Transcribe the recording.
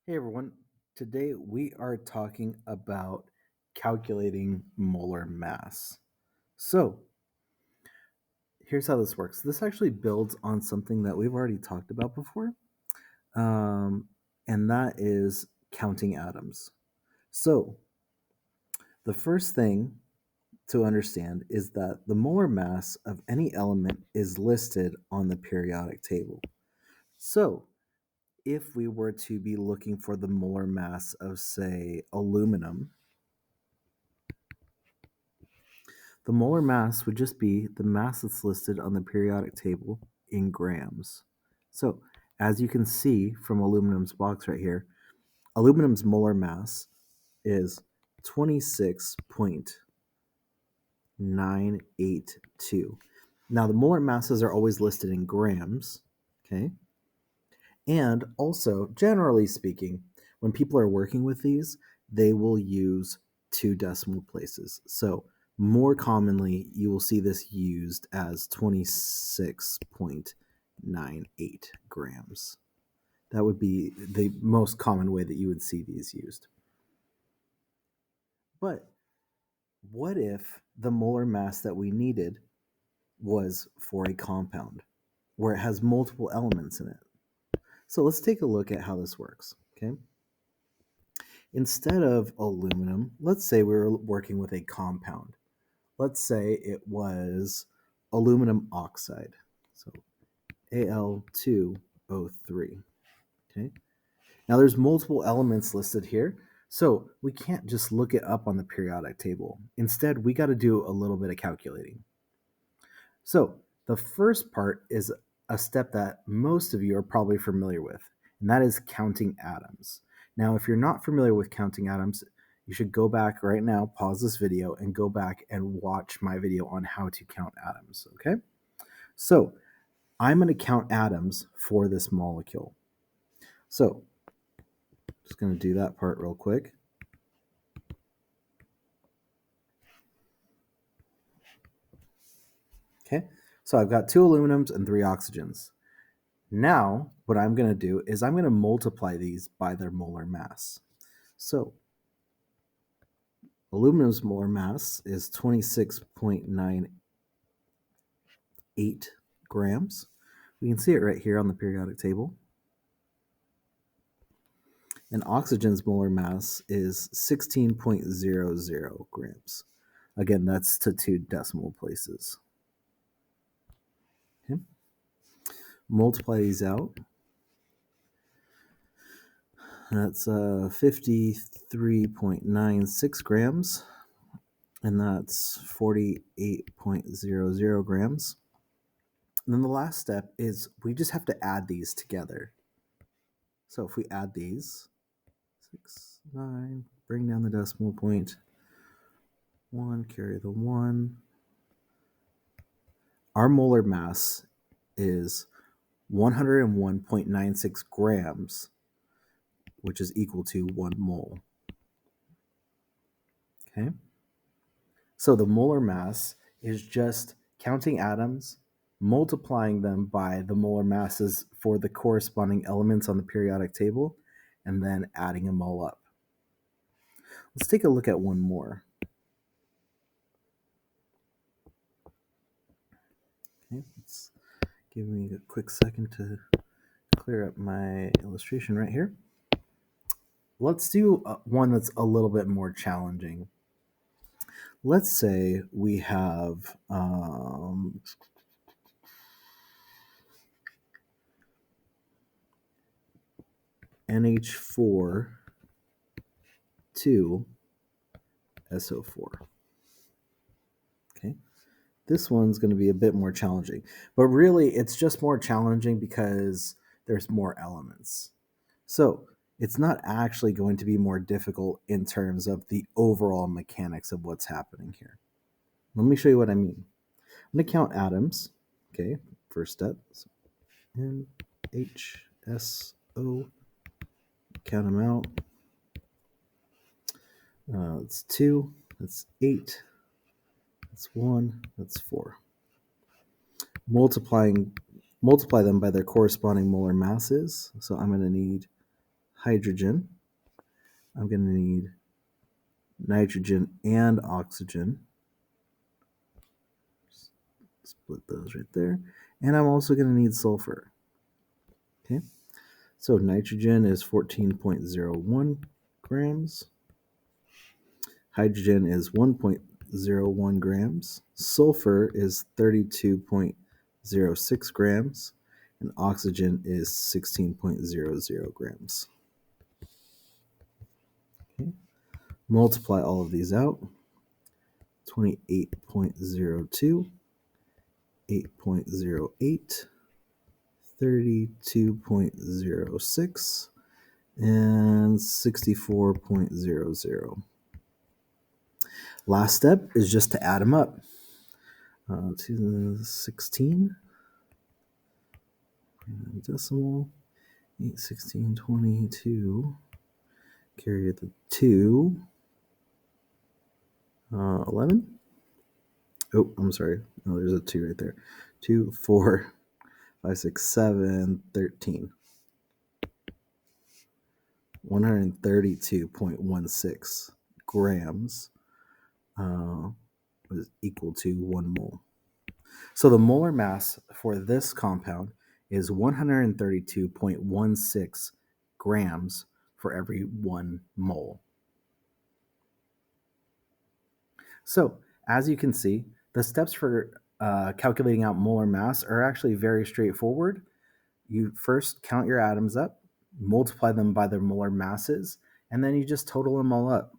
Hey everyone, today we are talking about calculating molar mass. So, here's how this works. This actually builds on something that we've already talked about before, um, and that is counting atoms. So, the first thing to understand is that the molar mass of any element is listed on the periodic table. So, if we were to be looking for the molar mass of, say, aluminum, the molar mass would just be the mass that's listed on the periodic table in grams. So, as you can see from aluminum's box right here, aluminum's molar mass is 26.982. Now, the molar masses are always listed in grams, okay? And also, generally speaking, when people are working with these, they will use two decimal places. So, more commonly, you will see this used as 26.98 grams. That would be the most common way that you would see these used. But what if the molar mass that we needed was for a compound where it has multiple elements in it? So let's take a look at how this works, okay? Instead of aluminum, let's say we were working with a compound. Let's say it was aluminum oxide. So Al2O3. Okay. Now there's multiple elements listed here. So we can't just look it up on the periodic table. Instead, we got to do a little bit of calculating. So the first part is a step that most of you are probably familiar with, and that is counting atoms. Now, if you're not familiar with counting atoms, you should go back right now, pause this video, and go back and watch my video on how to count atoms, okay? So I'm going to count atoms for this molecule. So just going to do that part real quick. Okay, so I've got 2 aluminums and 3 oxygens. Now, what I'm going to do is I'm going to multiply these by their molar mass. So, aluminum's molar mass is 26.98 grams. We can see it right here on the periodic table. And oxygen's molar mass is 16.00 grams. Again, that's to 2 decimal places. Okay. Multiply these out. That's 53.96 grams, and that's 48.00 grams. And then the last step is we just have to add these together. So if we add these, 6, 9, bring down the decimal point, 1, carry the 1. Our molar mass is 101.96 grams, which is equal to 1 mole. Okay? So the molar mass is just counting atoms, multiplying them by the molar masses for the corresponding elements on the periodic table, and then adding them all up. Let's take a look at one more. Okay, let's give me a quick second to clear up my illustration right here. Let's do one that's a little bit more challenging. Let's say we have NH4 2 SO4. Okay, this one's going to be a bit more challenging, but really it's just more challenging because there's more elements. So it's not actually going to be more difficult in terms of the overall mechanics of what's happening here. Let me show you what I mean. I'm going to count atoms. Okay, first step. So N, H, S, O. Count them out. That's 2. That's 8. That's 1. That's 4. Multiply them by their corresponding molar masses. So I'm going to need hydrogen. I'm going to need nitrogen and oxygen. Split those right there. And I'm also going to need sulfur. Okay, so nitrogen is 14.01 grams. Hydrogen is 1.01 grams. Sulfur is 32.06 grams. And oxygen is 16.00 grams. Okay. Multiply all of these out. 28.02, 8.08, 32.06, and 64.00. Last step is just to add them up. 16, decimal, 8, 16, 22, carry the 2, 11. Oh, I'm sorry. Oh, there's a 2 right there. 2, 4, 5, 6, 7, 13. 132.16 grams is equal to 1 mole. So the molar mass for this compound is 132.16 grams for every 1 mole. So as you can see, the steps for calculating out molar mass are actually very straightforward. You first count your atoms up, multiply them by their molar masses, and then you just total them all up.